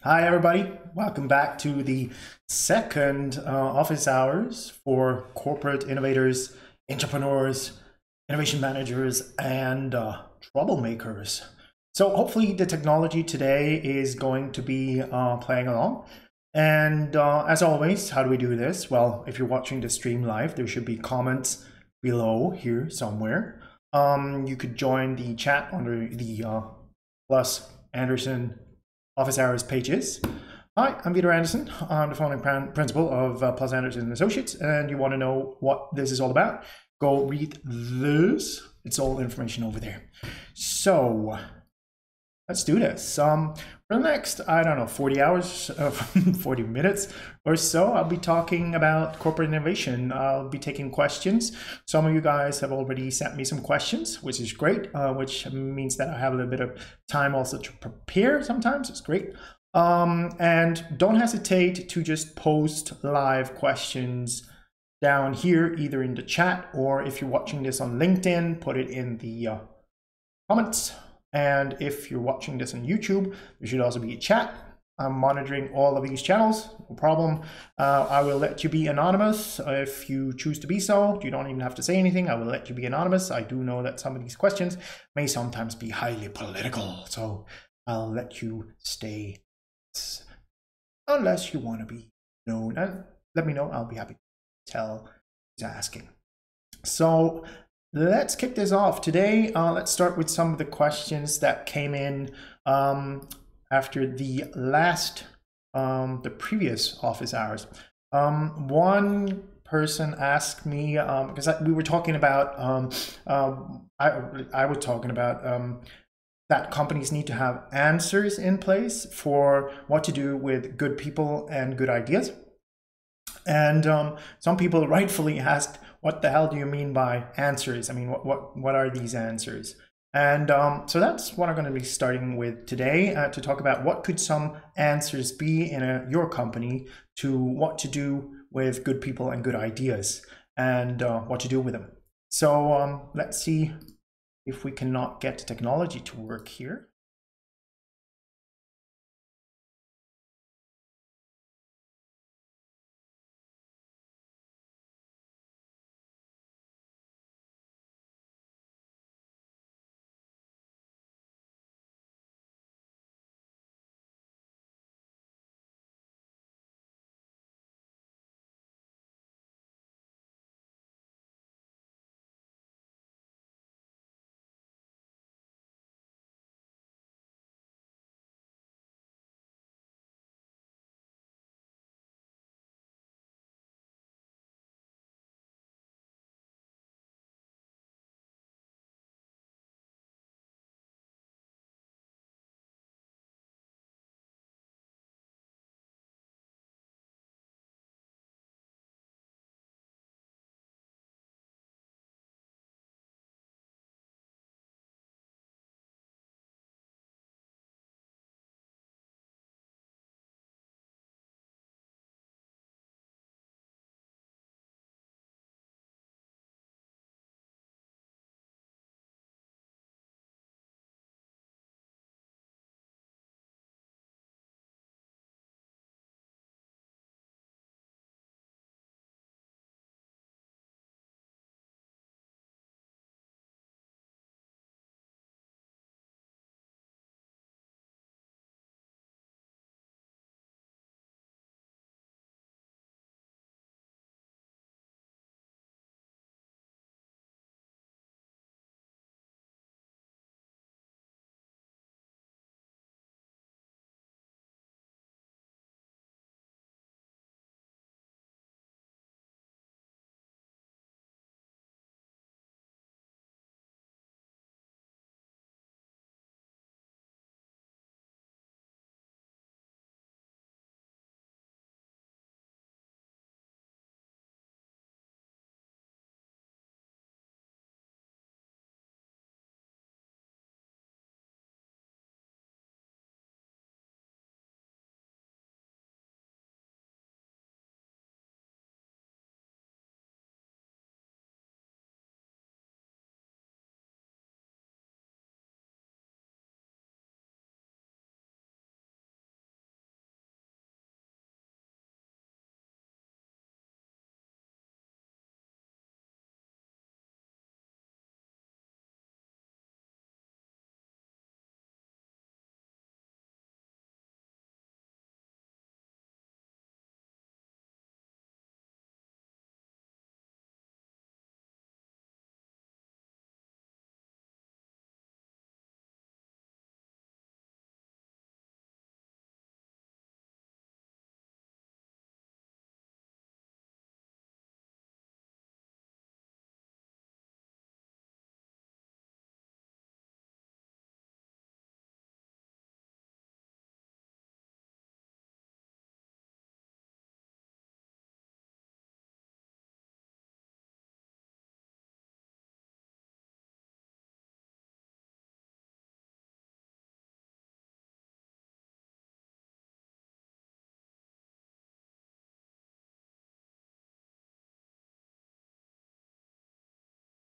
Hi, everybody. Welcome back to the second office hours for corporate innovators, entrepreneurs, innovation managers, and troublemakers. So hopefully the technology today is going to be playing along. And as always, how do we do this? Well, if you're watching the stream live, there should be comments below here somewhere. You could join the chat under the Plus Andersen Office Hours pages. Hi, I'm Peter Anderson. I'm the founding principal of Plus Andersen Associates, and you want to know what this is all about? Go read this. It's all information over there. So let's do this. For the next, I don't know, 40 hours, 40 minutes or so, I'll be talking about corporate innovation. I'll be taking questions. Some of you guys have already sent me some questions, which is great, which means that I have a little bit of time also to prepare sometimes. It's great. And don't hesitate to just post live questions down here, either in the chat, or if you're watching this on LinkedIn, put it in the comments. And if you're watching this on YouTube, there should also be a chat. I'm monitoring all of these channels, no problem. I will let you be anonymous if you choose to be so. You don't even have to say anything. I will let you be anonymous. I do know that some of these questions may sometimes be highly political, so I'll let you stay unless you want to be known. Let me know. I'll be happy to tell who's asking. So let's kick this off. Today, let's start with some of the questions that came in after the previous office hours. One person asked me, because we were talking about, I was talking about that companies need to have answers in place for what to do with good people and good ideas. And some people rightfully asked, what the hell do you mean by answers? I mean, what are these answers? And so that's what I'm going to be starting with today, to talk about what could some answers be in your company to what to do with good people and good ideas, and what to do with them. So let's see if we cannot get technology to work here.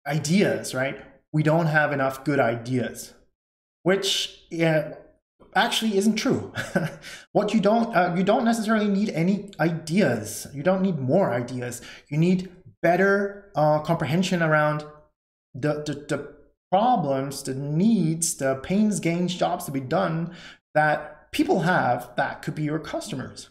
ideas, right? We don't have enough good ideas, which actually isn't true. What you don't necessarily need any ideas. You don't need more ideas. You need better comprehension around the problems, the needs, the pains, gains, jobs to be done that people have that could be your customers.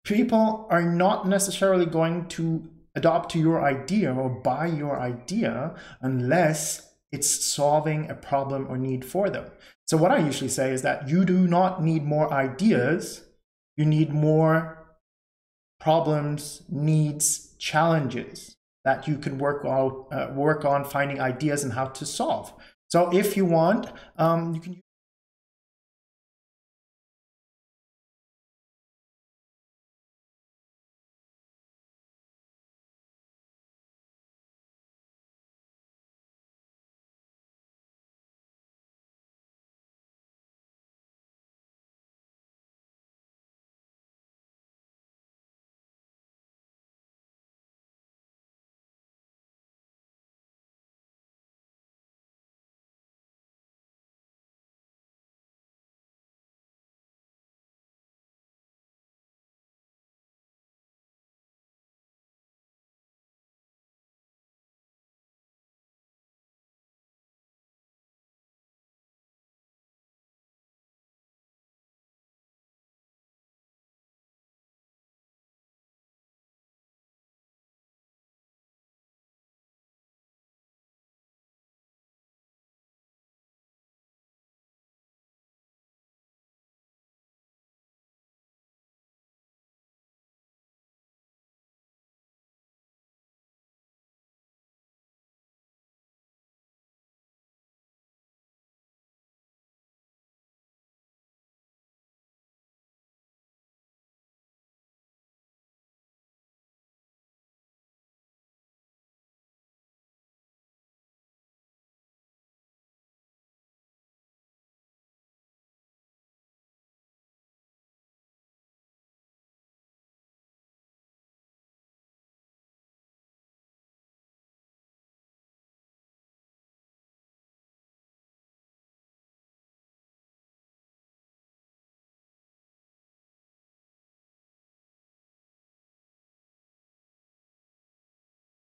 People are not necessarily going to adopt to your idea or buy your idea unless it's solving a problem or need for them. So what I usually say is that you do not need more ideas, you need more problems, needs, challenges that you can work on finding ideas and how to solve. So if you want, you can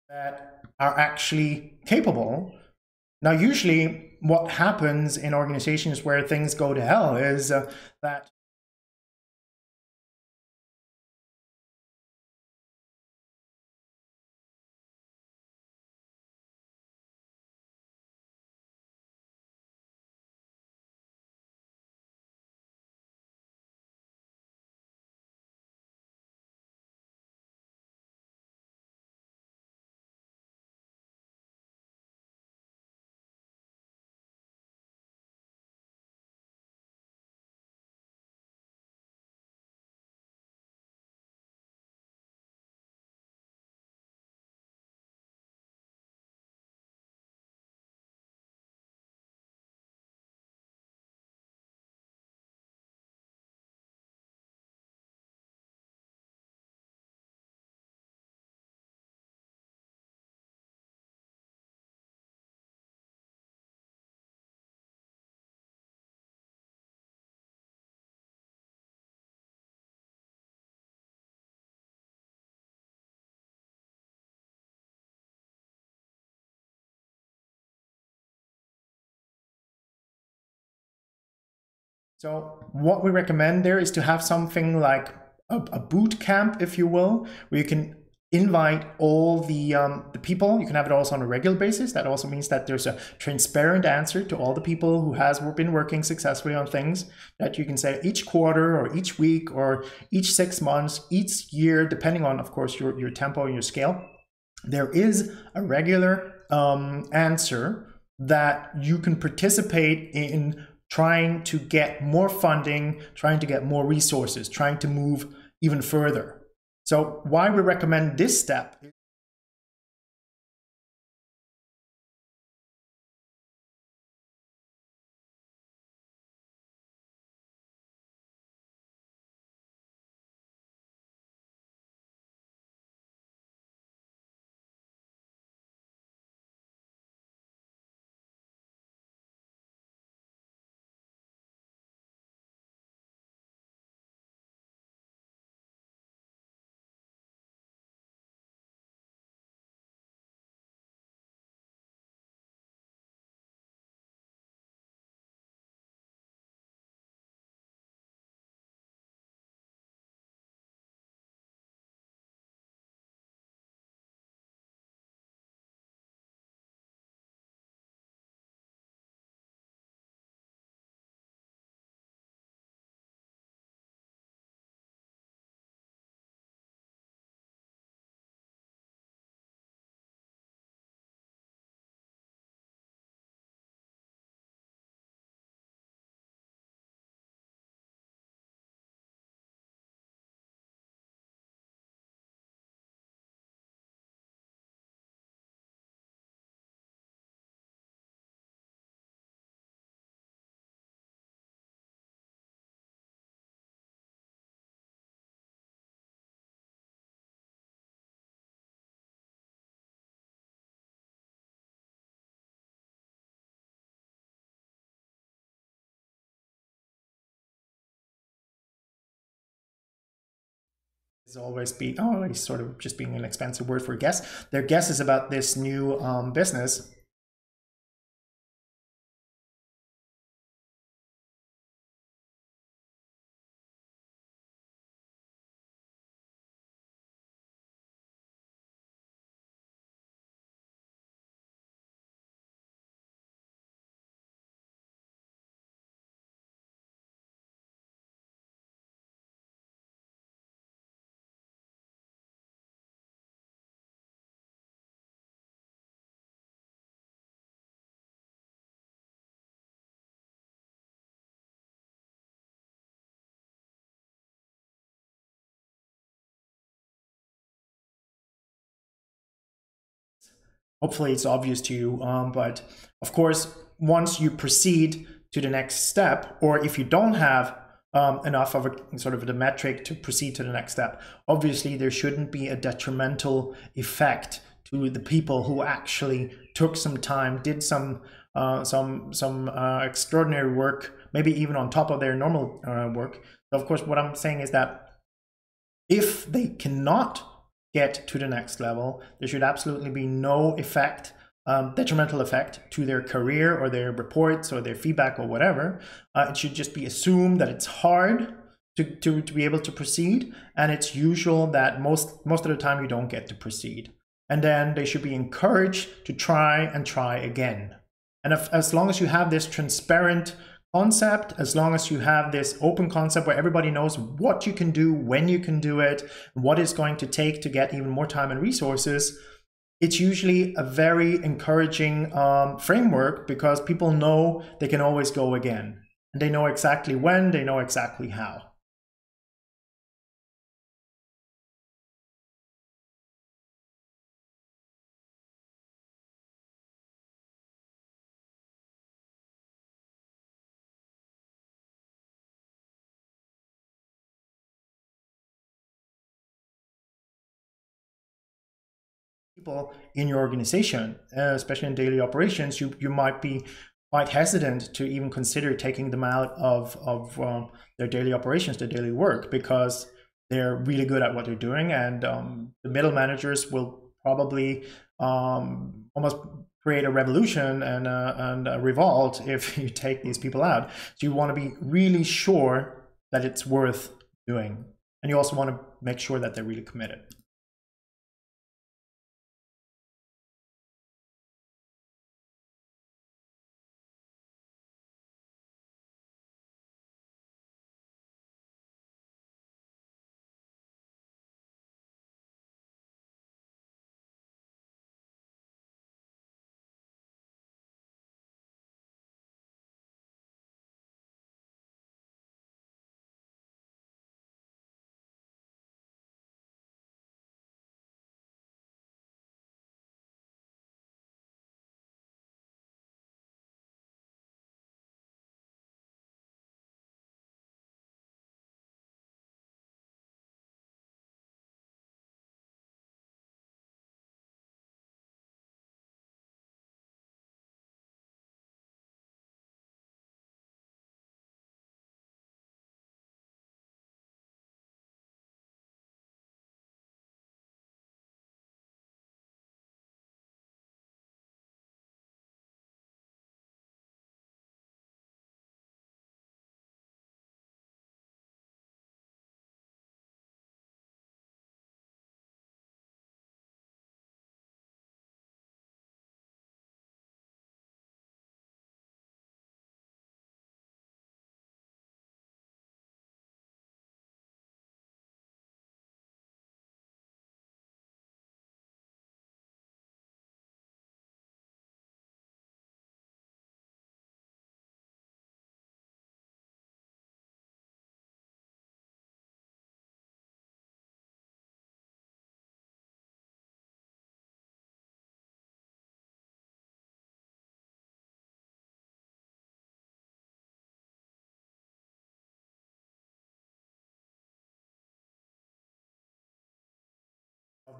that are actually capable. Now, usually what happens in organizations where things go to hell is that so what we recommend there is to have something like a boot camp, if you will, where you can invite all the people. You can have it also on a regular basis. That also means that there's a transparent answer to all the people who has been working successfully on things, that you can say each quarter or each week or each 6 months, each year, depending on, of course, your tempo and your scale. There is a regular answer that you can participate in, trying to get more funding, trying to get more resources, trying to move even further. So why we recommend this step is always always sort of just being an expensive word for guess. Their guess is about this new business. Hopefully it's obvious to you, but of course, once you proceed to the next step, or if you don't have enough of a sort of the metric to proceed to the next step, obviously there shouldn't be a detrimental effect to the people who actually took some time, did some extraordinary work, maybe even on top of their normal work. So of course, what I'm saying is that if they cannot get to the next level, there should absolutely be no effect, detrimental effect to their career or their reports or their feedback or whatever. It should just be assumed that it's hard to be able to proceed, and it's usual that most of the time you don't get to proceed. And then they should be encouraged to try and try again. And as long as you have this transparent concept, as long as you have this open concept where everybody knows what you can do, when you can do it, what it's going to take to get even more time and resources, it's usually a very encouraging framework, because people know they can always go again. And they know exactly when, they know exactly how. People in your organization, especially in daily operations, you might be quite hesitant to even consider taking them out of their daily operations, their daily work, because they're really good at what they're doing, and the middle managers will probably almost create a revolution and a revolt if you take these people out. So you want to be really sure that it's worth doing, and you also want to make sure that they're really committed.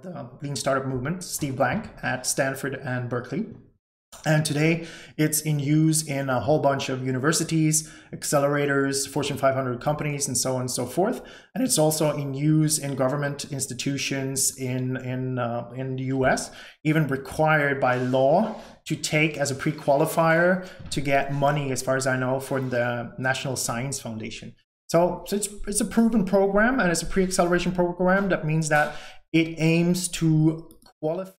The Lean Startup Movement, Steve Blank at Stanford and Berkeley. And today it's in use in a whole bunch of universities, accelerators, Fortune 500 companies, and so on and so forth. And it's also in use in government institutions in the US, even required by law to take as a pre-qualifier to get money, as far as I know, for the National Science Foundation. So it's a proven program, and it's a pre-acceleration program. That means that it aims to qualify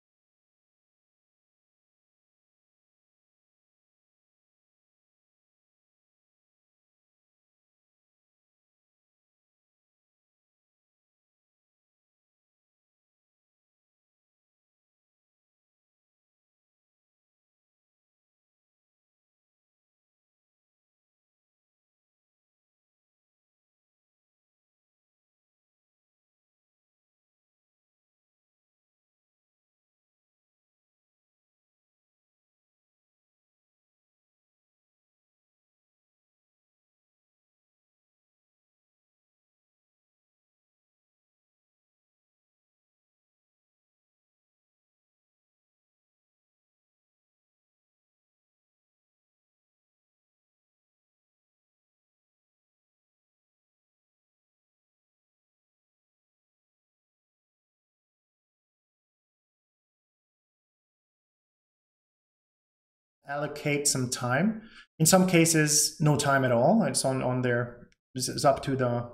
allocate some time. In some cases, no time at all. It's on their, it's up to the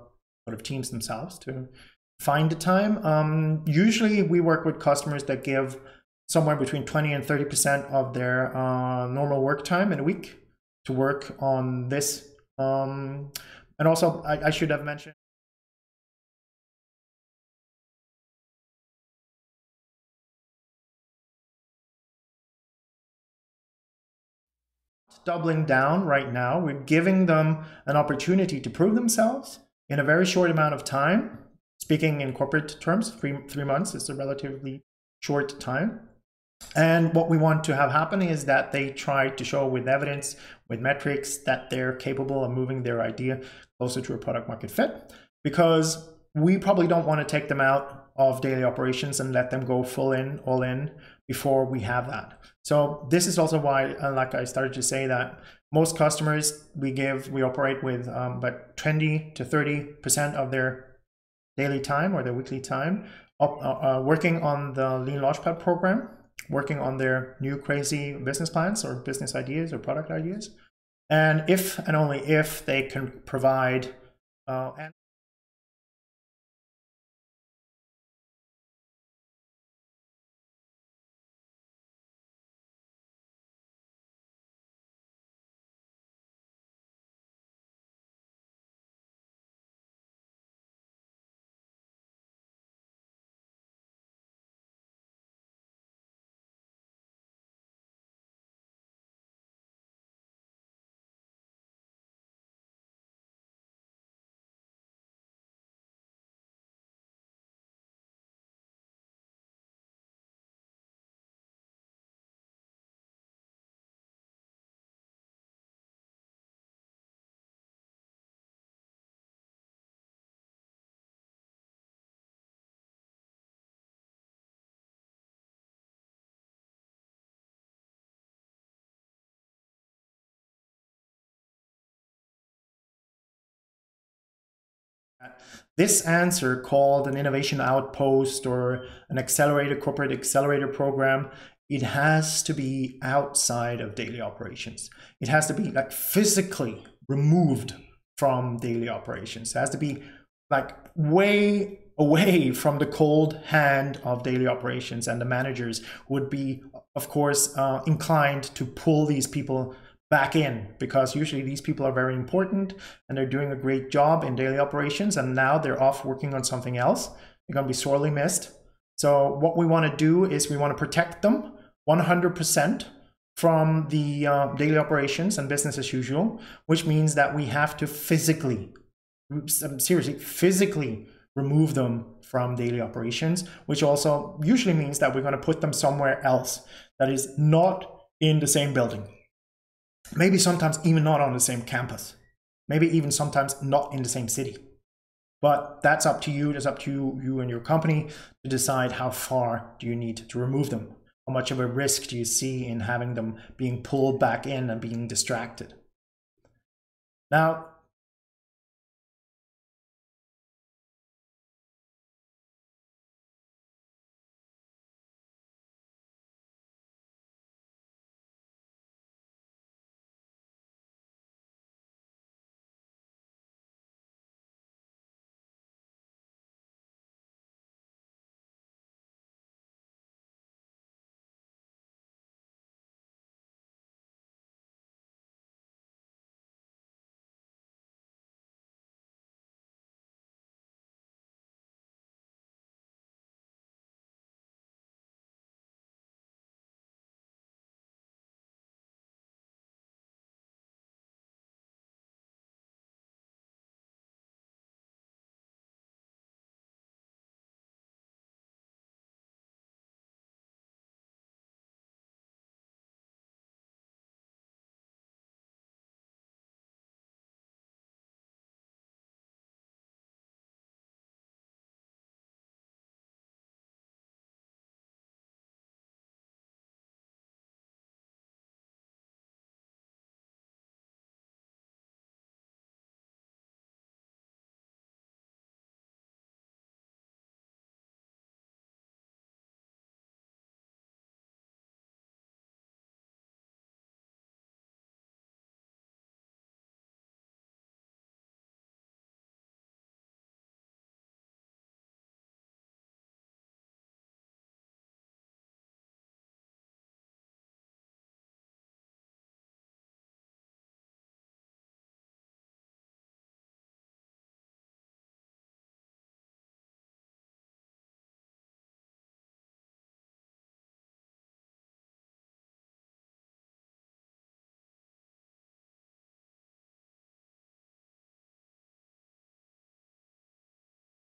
sort of teams themselves to find the time. Usually we work with customers that give somewhere between 20 and 30% of their normal work time in a week to work on this. And also, I should have mentioned, doubling down right now. We're giving them an opportunity to prove themselves in a very short amount of time. Speaking in corporate terms, three months is a relatively short time. And what we want to have happen is that they try to show with evidence, with metrics, that they're capable of moving their idea closer to a product market fit, because we probably don't want to take them out of daily operations and let them go full in, all in before we have that. So this is also why, like I started to say, that most customers we operate with about 20 to 30% of their daily time or their weekly time working on the Lean Launchpad program, working on their new crazy business plans or business ideas or product ideas. And if and only if they can provide this answer, called an innovation outpost or an corporate accelerator program, it has to be outside of daily operations. It has to be like physically removed from daily operations. It has to be like way away from the cold hand of daily operations, and the managers would be, of course, inclined to pull these people back in, because usually these people are very important and they're doing a great job in daily operations, and now they're off working on something else. They're going to be sorely missed. So what we want to do is we want to protect them 100% from the daily operations and business as usual, which means that we have to physically remove them from daily operations, which also usually means that we're going to put them somewhere else that is not in the same building. Maybe sometimes even not on the same campus. Maybe even sometimes not in the same city. But that's up to you. That's up to you and your company to decide how far do you need to remove them. How much of a risk do you see in having them being pulled back in and being distracted? Now,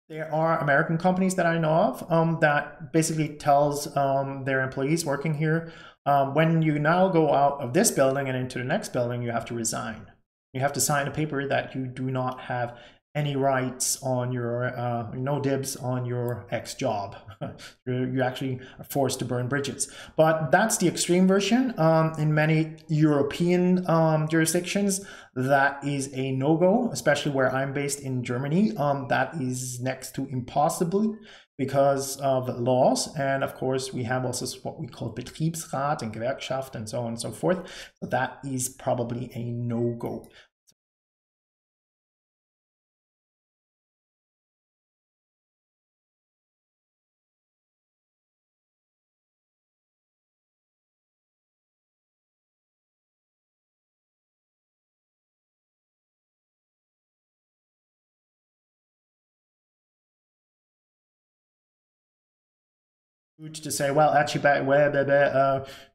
there are American companies that I know of that basically tells their employees working here, when you now go out of this building and into the next building, you have to resign. You have to sign a paper that you do not have any rights on your, no dibs on your ex job. You actually are forced to burn bridges. But that's the extreme version. In many European jurisdictions, that is a no-go, especially where I'm based in Germany. That is next to impossible because of laws. And of course, we have also what we call Betriebsrat and Gewerkschaft and so on and so forth. So that is probably a no-go. To say, well, actually,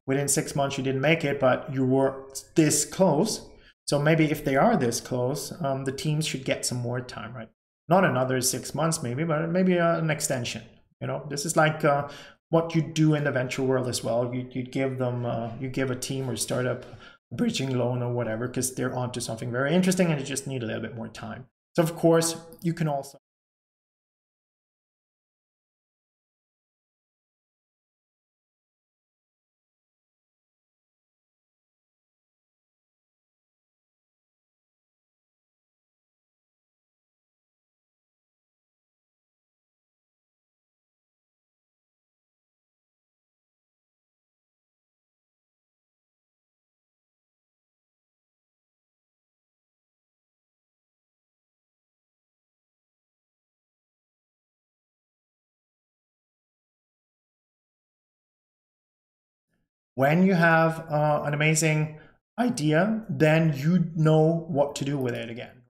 within 6 months you didn't make it, but you were this close. So maybe if they are this close, the teams should get some more time, right? Not another 6 months, maybe, but maybe an extension. You know, this is like what you do in the venture world as well. You give them, you give a team or startup a bridging loan or whatever because they're onto something very interesting and you just need a little bit more time. So of course, you can also when you have an amazing idea, then you know what to do with it again.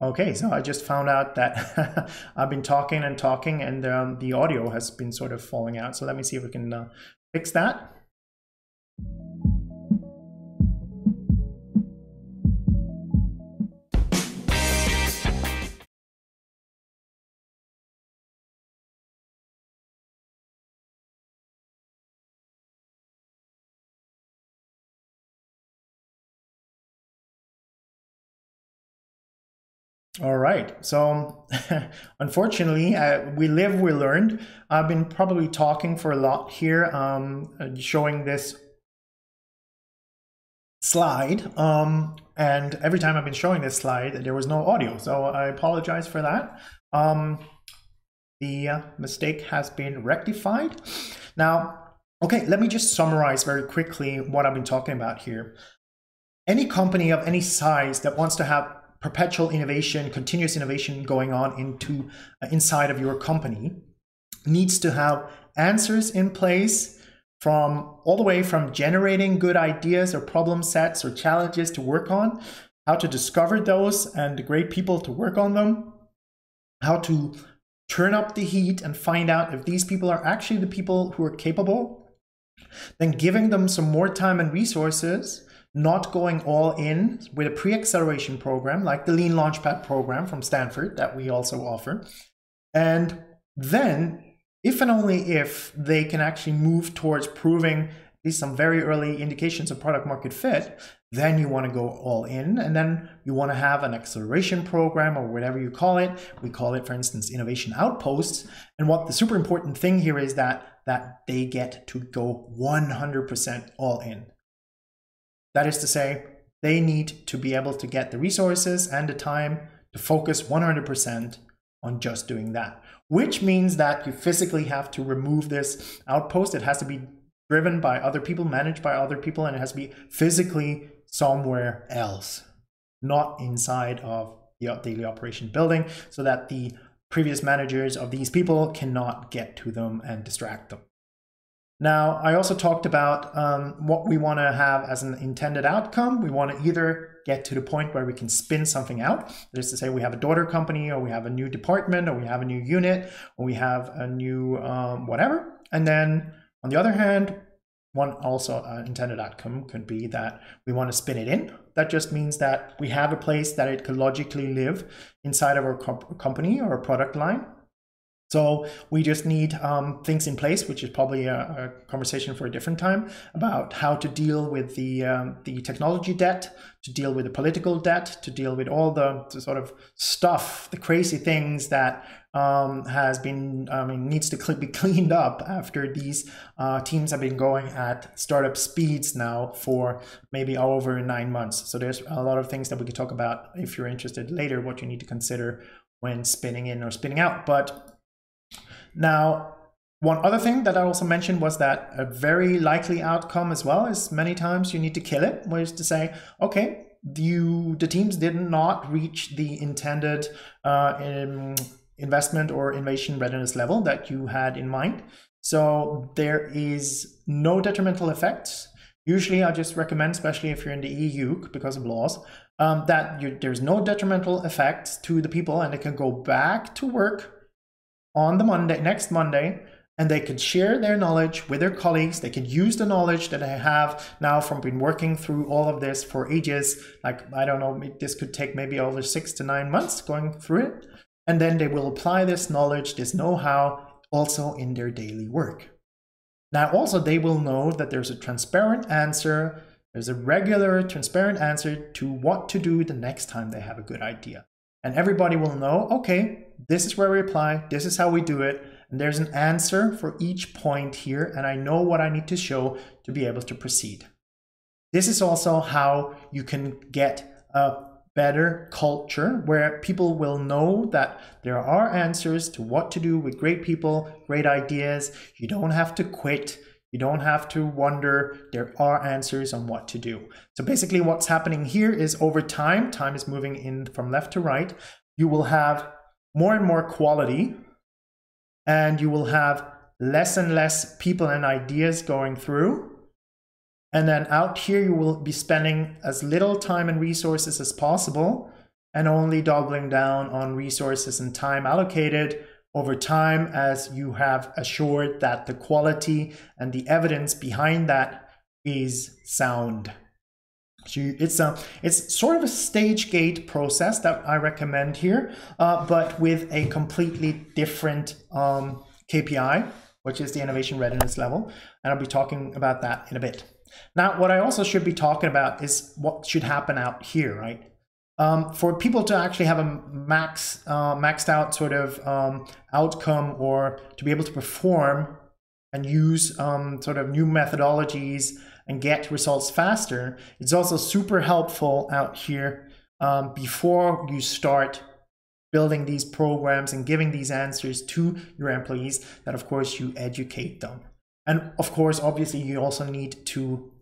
Okay, so I just found out that I've been talking and talking, and the audio has been sort of falling out. So let me see if we can fix that. All right, so unfortunately, we live, we learned. I've been probably talking for a lot here, showing this slide, and every time I've been showing this slide, there was no audio, so I apologize for that. The mistake has been rectified. Now, okay, let me just summarize very quickly what I've been talking about here. Any company of any size that wants to have perpetual innovation, continuous innovation going on inside of your company needs to have answers in place from all the way from generating good ideas or problem sets or challenges to work on, how to discover those and the great people to work on them, how to turn up the heat and find out if these people are actually the people who are capable, then giving them some more time and resources, not going all in with a pre-acceleration program like the Lean Launchpad program from Stanford that we also offer. And then, if and only if they can actually move towards proving at least some very early indications of product market fit, then you want to go all in, and then you want to have an acceleration program or whatever you call it. We call it, for instance, innovation outposts. And what the super important thing here is that they get to go 100% all in. That is to say, they need to be able to get the resources and the time to focus 100% on just doing that, which means that you physically have to remove this outpost. It has to be driven by other people, managed by other people, and it has to be physically somewhere else, not inside of the daily operation building, so that the previous managers of these people cannot get to them and distract them. Now, I also talked about what we want to have as an intended outcome. We want to either get to the point where we can spin something out. That is to say, we have a daughter company, or we have a new department, or we have a new unit, or we have a new whatever. And then on the other hand, one also intended outcome could be that we want to spin it in. That just means that we have a place that it could logically live inside of our company or product line. So we just need things in place, which is probably a conversation for a different time, about how to deal with the technology debt, to deal with the political debt, to deal with all the sort of stuff, the crazy things that has been, needs to be cleaned up after these teams have been going at startup speeds now for maybe over 9 months. So there's a lot of things that we could talk about if you're interested later, what you need to consider when spinning in or spinning out. But now, one other thing that I also mentioned was that a very likely outcome as well is many times you need to kill it, which is to say, okay, the teams did not reach the intended investment or innovation readiness level that you had in mind. So there is no detrimental effects. Usually I just recommend, especially if you're in the EU because of laws, that there's no detrimental effects to the people, and they can go back to work on the next Monday, and they could share their knowledge with their colleagues. They could use the knowledge that they have now from being working through all of this for ages. Like, I don't know, this could take maybe over 6 to 9 months going through it. And then they will apply this knowledge, this know-how, also in their daily work. Now, also, they will know that there's a transparent answer. There's a regular, transparent answer to what to do the next time they have a good idea. And everybody will know, okay, this is where we apply, this is how we do it, and there's an answer for each point here, and I know what I need to show to be able to proceed. This is also how you can get a better culture where people will know that there are answers to what to do with great people, great ideas. You don't have to quit. You don't have to wonder. There are answers on what to do. So basically what's happening here is over time is moving in from left to right. You will have more and more quality, and you will have less and less people and ideas going through. And then out here, you will be spending as little time and resources as possible and only doubling down on resources and time allocated over time as you have assured that the quality and the evidence behind that is sound. So it's sort of a stage gate process that I recommend here, but with a completely different KPI, which is the innovation readiness level. And I'll be talking about that in a bit. Now, what I also should be talking about is what should happen out here, right? For people to actually have a maxed out sort of outcome, or to be able to perform and use sort of new methodologies and get results faster, it's also super helpful out here before you start building these programs and giving these answers to your employees, that of course you educate them. And of course, obviously, you also need to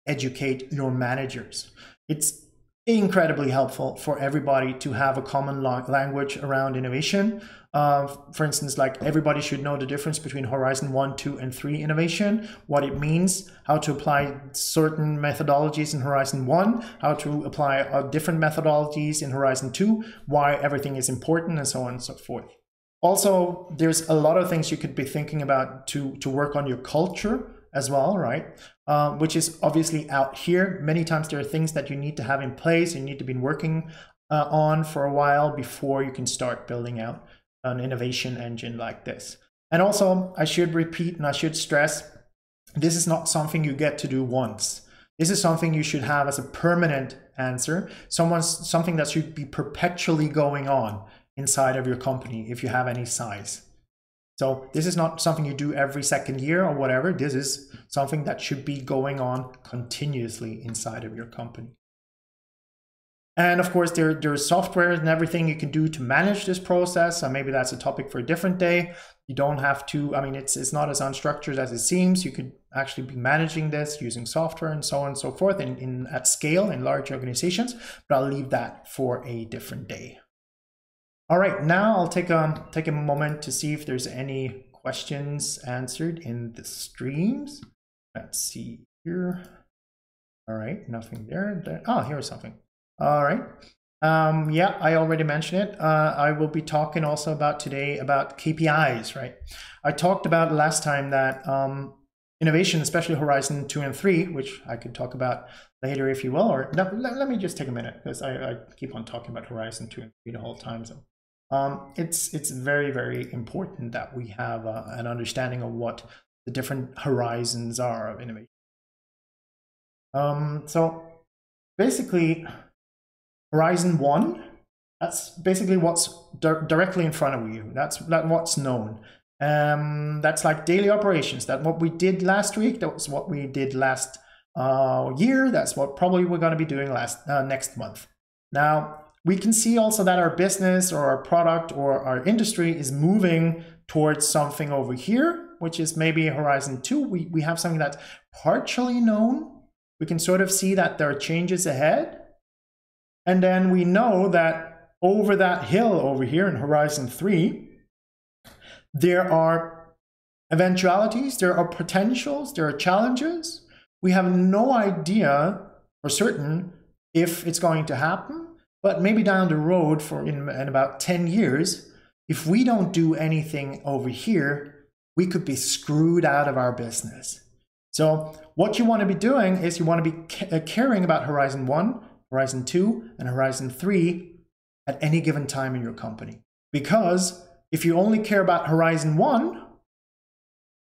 educate your managers. It's incredibly helpful for everybody to have a common language around innovation. For instance, like everybody should know the difference between Horizon 1, 2, and 3 innovation, what it means, how to apply certain methodologies in Horizon 1, how to apply different methodologies in Horizon 2, why everything is important, and so on and so forth. Also, there's a lot of things you could be thinking about to work on your culture as well, right? Which is obviously out here. Many times there are things that you need to have in place, you need to be working on for a while before you can start building out an innovation engine like this. And also, I should repeat and I should stress, this is not something you get to do once. This is something you should have as a permanent answer, something that should be perpetually going on inside of your company if you have any size. So this is not something you do every second year or whatever. This is something that should be going on continuously inside of your company. And of course, there's software and everything you can do to manage this process. And maybe that's a topic for a different day. You don't have to, I mean, it's not as unstructured as it seems. You could actually be managing this using software and so on and so forth at scale in large organizations, but I'll leave that for a different day. All right, now I'll take a moment to see if there's any questions answered in the streams. Let's see here. All right, nothing there. Oh, here's something. All right. Yeah, I already mentioned it. I will be talking also today about KPIs, right? I talked about last time that innovation, especially Horizon 2 and 3, which I could talk about later if you will, or let me just take a minute because I keep on talking about Horizon 2 and 3 the whole time. So it's very, very important that we have an understanding of what the different horizons are of innovation. So basically, Horizon 1, that's basically what's directly in front of you. That's what's known. That's like daily operations. That's what we did last week. That was what we did last year. That's what probably we're going to be doing next month. Now, we can see also that our business or our product or our industry is moving towards something over here, which is maybe Horizon 2. We have something that's partially known. We can sort of see that there are changes ahead. And then we know that over that hill over here in Horizon 3, there are eventualities, there are potentials, there are challenges. We have no idea for certain if it's going to happen, but maybe down the road in about 10 years, if we don't do anything over here, we could be screwed out of our business. So what you want to be doing is you want to be caring about Horizon 1, Horizon 2, and Horizon 3 at any given time in your company. Because if you only care about Horizon 1,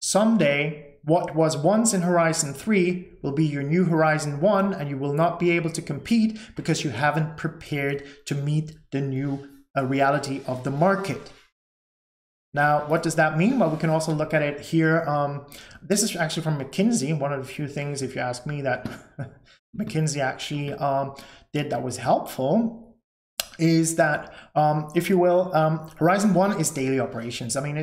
someday what was once in Horizon 3 will be your new Horizon 1, and you will not be able to compete because you haven't prepared to meet the new reality of the market. Now, what does that mean? Well, we can also look at it here. This is actually from McKinsey. One of the few things, if you ask me, that McKinsey actually did that was helpful is that, if you will, Horizon 1 is daily operations. I mean,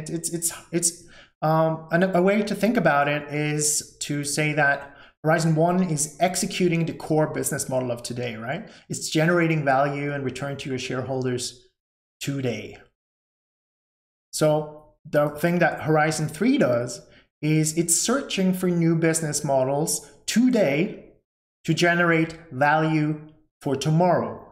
a way to think about it is to say that Horizon 1 is executing the core business model of today, right? It's generating value and return to your shareholders today. So the thing that Horizon 3 does is it's searching for new business models today to generate value for tomorrow.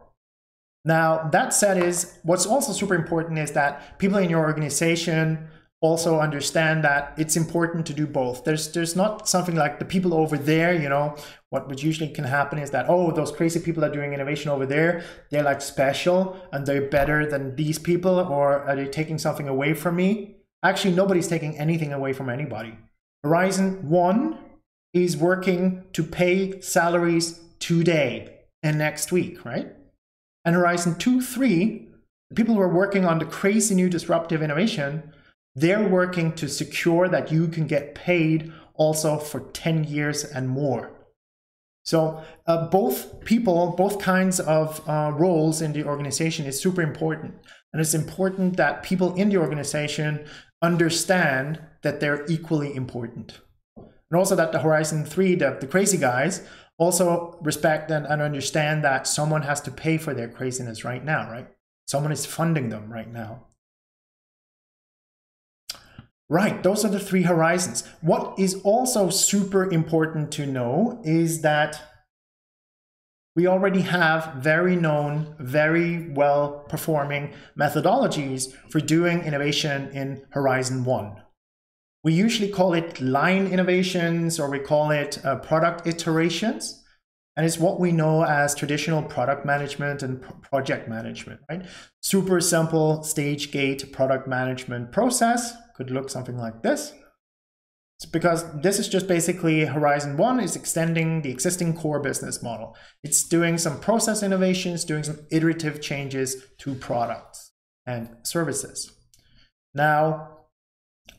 Now, that said, is what's also super important is that people in your organization also understand that it's important to do both. There's not something like the people over there, you know, what usually can happen is that, oh, those crazy people are doing innovation over there, they're like special and they're better than these people, or are they taking something away from me? Actually, nobody's taking anything away from anybody. Horizon 1 is working to pay salaries today and next week, right? And Horizon 2, 3, the people who are working on the crazy new disruptive innovation, they're working to secure that you can get paid also for 10 years and more. So both people, both kinds of roles in the organization is super important. And it's important that people in the organization understand that they're equally important. And also that the Horizon 3, the crazy guys, also respect and understand that someone has to pay for their craziness right now, right? Someone is funding them right now. Right, those are the 3 horizons. What is also super important to know is that we already have very known, very well performing methodologies for doing innovation in Horizon 1. We usually call it line innovations, or we call it product iterations. And it's what we know as traditional product management and project management, right? Super simple stage gate product management process. Could look something like this. It's because this is just basically Horizon 1 is extending the existing core business model. It's doing some process innovations, doing some iterative changes to products and services. Now,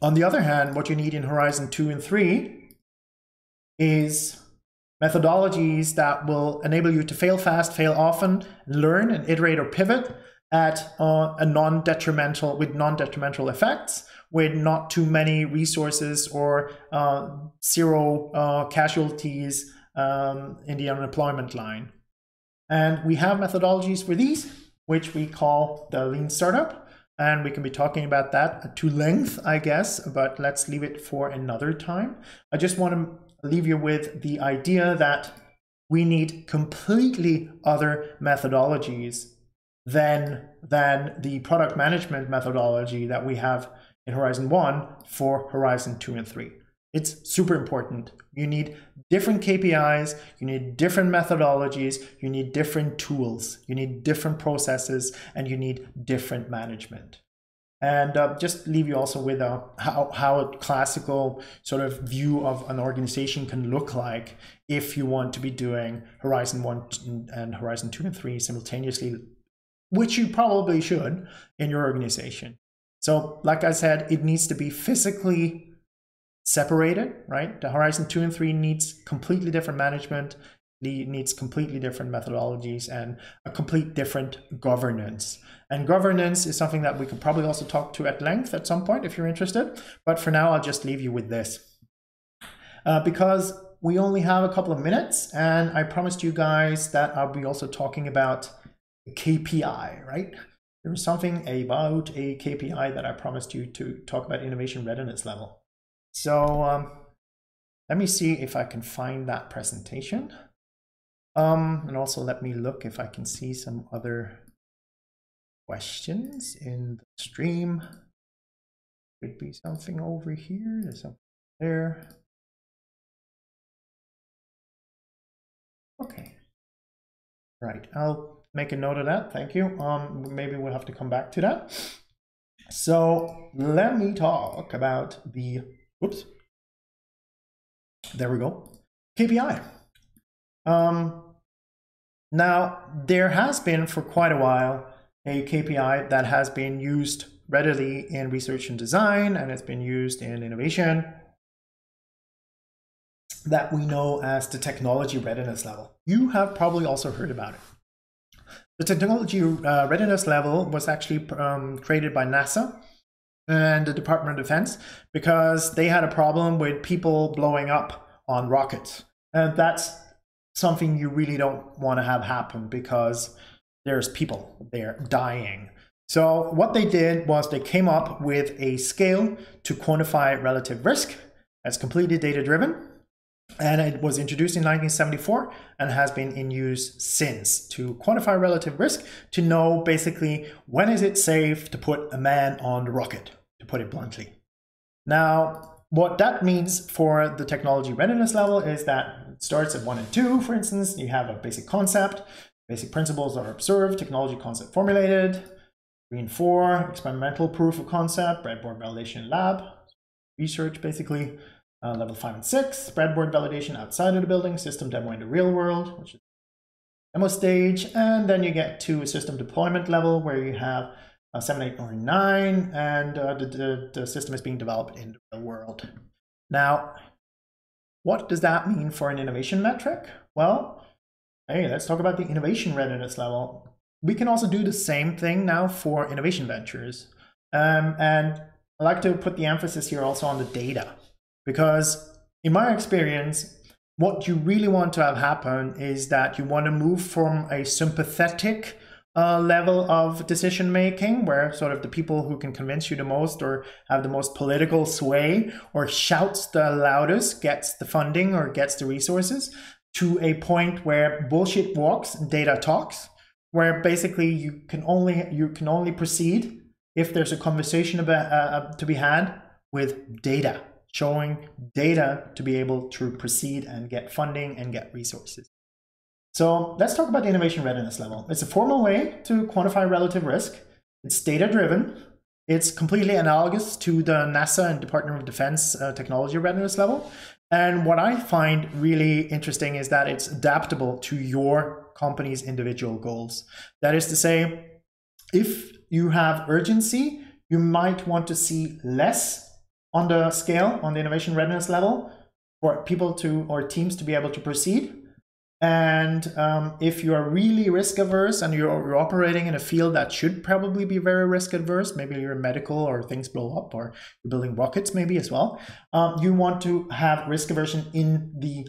on the other hand, what you need in Horizon 2 and 3 is methodologies that will enable you to fail fast, fail often, learn and iterate or pivot at with non-detrimental effects, with not too many resources or zero casualties in the unemployment line. And we have methodologies for these, which we call the Lean Startup. And we can be talking about that to length, I guess, but let's leave it for another time. I just want to leave you with the idea that we need completely other methodologies than the product management methodology that we have in Horizon 1 for Horizon 2 and 3. It's super important. You need different KPIs, you need different methodologies, you need different tools, you need different processes, and you need different management. And just leave you also with how a classical sort of view of an organization can look like if you want to be doing Horizon 1 and Horizon 2 and 3 simultaneously, which you probably should in your organization. So like I said, it needs to be physically separated, right? The Horizon 2 and 3 needs completely different management, needs completely different methodologies, and a complete different governance. And governance is something that we could probably also talk to at length at some point if you're interested. But for now, I'll just leave you with this. Because we only have a couple of minutes, and I promised you guys that I'll be also talking about KPI, right? There was something about a KPI that I promised you to talk about innovation readiness level. So let me see if I can find that presentation. And also let me look if I can see some other questions in the stream. Could be something over here, there's something there. Okay. Right, I'll make a note of that, thank you. Maybe we'll have to come back to that. So let me talk about the, oops, there we go, KPI. Now, there has been for quite a while a KPI that has been used readily in research and design, and it's been used in innovation, that we know as the technology readiness level. You have probably also heard about it. The technology readiness level was actually created by NASA and the Department of Defense because they had a problem with people blowing up on rockets. And that's something you really don't want to have happen because there's people there dying. So what they did was they came up with a scale to quantify relative risk. That's completely data driven. And it was introduced in 1974 and has been in use since to quantify relative risk, to know basically when is it safe to put a man on the rocket, to put it bluntly. Now, what that means for the technology readiness level is that it starts at 1 and 2, for instance. You have a basic concept, basic principles are observed, technology concept formulated. 3 and 4, experimental proof of concept, breadboard validation lab, research basically. Level 5 and 6, breadboard validation outside of the building, system demo in the real world, which is demo stage. And then you get to a system deployment level where you have 7, 8, or 9, and the system is being developed in the real world. Now, what does that mean for an innovation metric? Well, hey, let's talk about the innovation readiness level. We can also do the same thing now for innovation ventures. And I like to put the emphasis here also on the data, because in my experience, what you really want to have happen is that you want to move from a sympathetic level of decision making, where sort of the people who can convince you the most or have the most political sway or shouts the loudest gets the funding or gets the resources, to a point where bullshit walks and data talks, where basically you can only proceed if there's a conversation about, to be had with data, showing data to be able to proceed and get funding and get resources. So let's talk about the innovation readiness level. It's a formal way to quantify relative risk. It's data-driven. It's completely analogous to the NASA and Department of Defense technology readiness level. And what I find really interesting is that it's adaptable to your company's individual goals. That is to say, if you have urgency, you might want to see less on the scale, on the innovation readiness level, for people to, or teams to be able to proceed. And if you are really risk averse and you're operating in a field that should probably be very risk adverse, maybe you're medical or things blow up, or you're building rockets maybe as well, you want to have risk aversion in the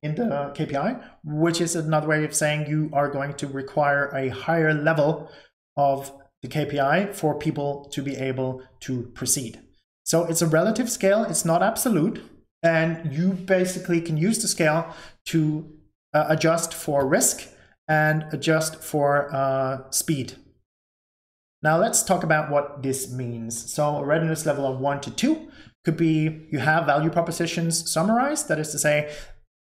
KPI, which is another way of saying you are going to require a higher level of the KPI for people to be able to proceed. So it's a relative scale, it's not absolute, and you basically can use the scale to adjust for risk and adjust for speed. Now let's talk about what this means. So a readiness level of 1 to 2 could be you have value propositions summarized. That is to say,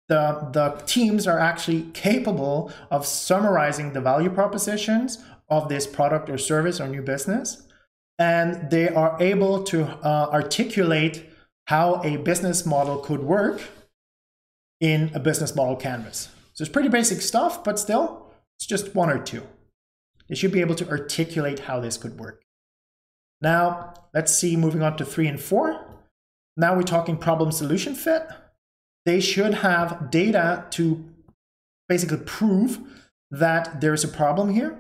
the teams are actually capable of summarizing the value propositions of this product or service or new business. And they are able to articulate how a business model could work in a business model canvas. So it's pretty basic stuff, but still, it's just 1 or 2. They should be able to articulate how this could work. Now, let's see, moving on to 3 and 4. Now we're talking problem solution fit. They should have data to basically prove that there's a problem here.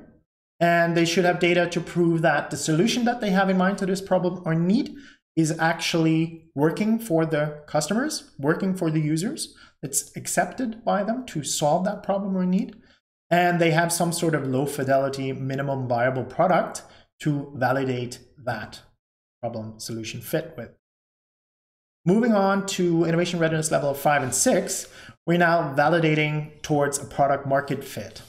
And they should have data to prove that the solution that they have in mind to this problem or need is actually working for the customers, working for the users. It's accepted by them to solve that problem or need. And they have some sort of low fidelity minimum viable product to validate that problem solution fit with. Moving on to innovation readiness level of 5 and 6, we're now validating towards a product market fit.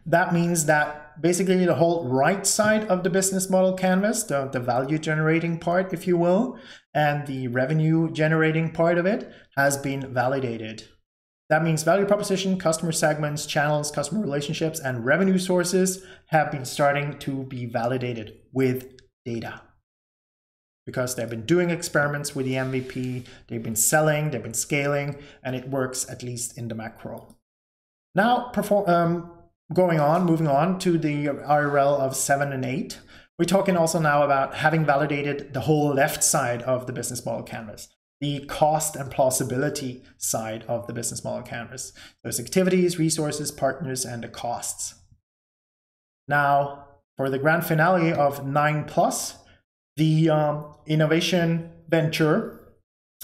That means that basically the whole right side of the business model canvas, the value generating part, if you will, and the revenue generating part of it has been validated. That means value proposition, customer segments, channels, customer relationships, and revenue sources have been starting to be validated with data. Because they've been doing experiments with the MVP, they've been selling, they've been scaling, and it works at least in the macro. Now, moving on to the IRL of 7 and 8, we're talking also now about having validated the whole left side of the business model canvas, the cost and plausibility side of the business model canvas. Those activities, resources, partners, and the costs. Now, for the grand finale of 9+, the innovation venture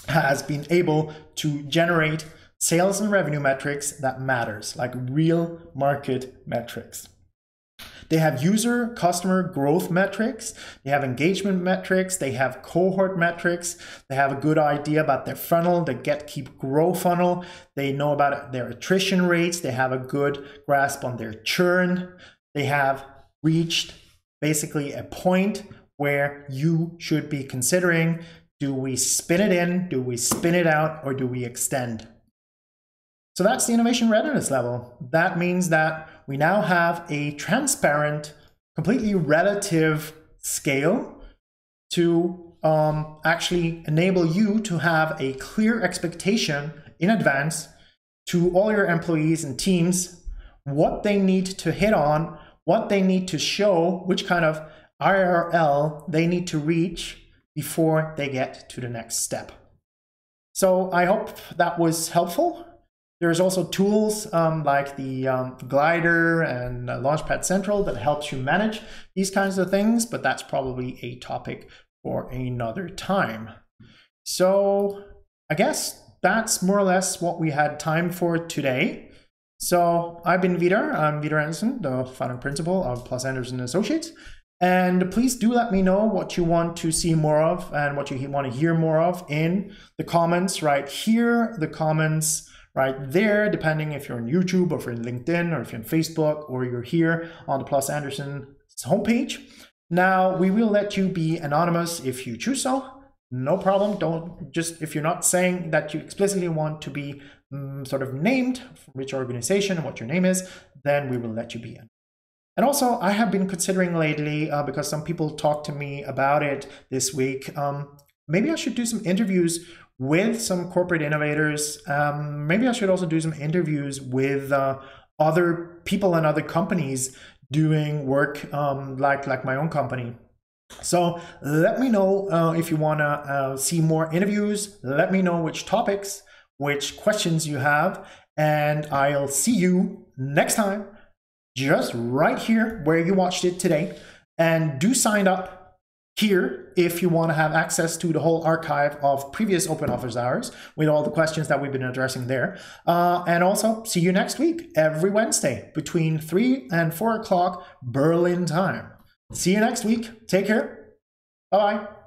has been able to generate sales and revenue metrics that matters, like real market metrics. They have user, customer growth metrics. They have engagement metrics. They have cohort metrics. They have a good idea about their funnel, the get, keep, grow funnel. They know about their attrition rates. They have a good grasp on their churn. They have reached basically a point where you should be considering, do we spin it in, do we spin it out, or do we extend? So that's the innovation readiness level. That means that we now have a transparent, completely relative scale to actually enable you to have a clear expectation in advance to all your employees and teams, what they need to hit on, what they need to show, which kind of IRL they need to reach before they get to the next step. So I hope that was helpful. There's also tools like the Glider and Launchpad Central that helps you manage these kinds of things, but that's probably a topic for another time. So I guess that's more or less what we had time for today. So I've been Vidar. I'm Vidar Andersen, the founder and principal of Plus Andersen Associates. And please do let me know what you want to see more of and what you want to hear more of in the comments right here, the comments right there, depending if you're on YouTube or if you're in LinkedIn or if you're on Facebook or you're here on the Plus Andersen homepage. Now, we will let you be anonymous if you choose so. No problem. Don't just, if you're not saying that you explicitly want to be sort of named, which organization and what your name is, then we will let you be in. And also, I have been considering lately, because some people talked to me about it this week, maybe I should do some interviews with some corporate innovators. Maybe I should also do some interviews with other people and other companies doing work like my own company. So let me know if you want to see more interviews. Let me know which topics, which questions you have, and I'll see you next time, just right here where you watched it today. And do sign up here if you want to have access to the whole archive of previous open office hours with all the questions that we've been addressing there. And also see you next week, every Wednesday between 3 and 4 o'clock Berlin time. See you next week. Take care. Bye-bye.